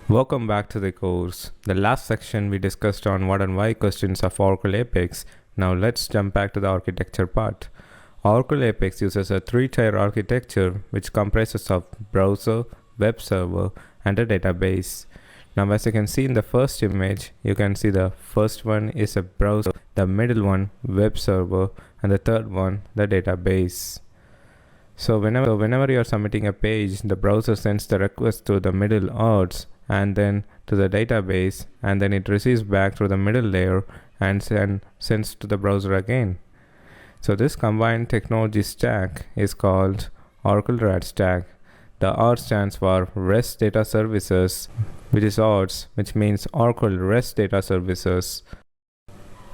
Welcome back to the course. The last section we discussed on what and why questions of Oracle Apex. Now let's jump back to the architecture part. Oracle Apex uses a three-tier architecture which comprises of browser, web server, and a database. Now as you can see in the first image, you can see the first one is a browser, the middle one web server, and the third one the database. So whenever you are submitting a page, the browser sends the request to the middle odds and then to the database, and then it receives back through the middle layer and sends to the browser again. So this combined technology stack is called Oracle RAD stack. The R stands for REST Data Services, which is ORDS, which means Oracle REST Data Services.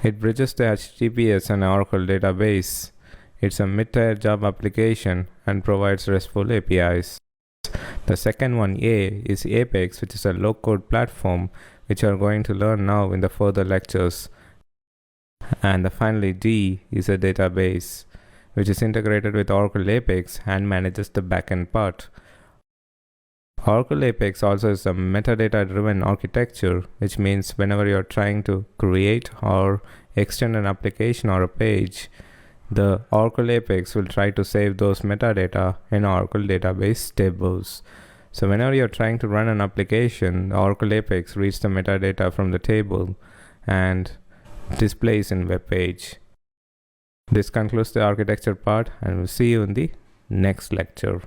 It bridges the HTTPS and Oracle database. It's a mid-tier Java application and provides RESTful APIs. The second one, A, is Apex, which is a low-code platform, which you are going to learn now in the further lectures. And finally, D is a database, which is integrated with Oracle Apex and manages the backend part. Oracle Apex also is a metadata-driven architecture, which means whenever you are trying to create or extend an application or a page, the Oracle Apex will try to save those metadata in Oracle database tables. So whenever you're trying to run an application, the Oracle Apex reads the metadata from the table and displays in web page. This concludes the architecture part, and we'll see you in the next lecture.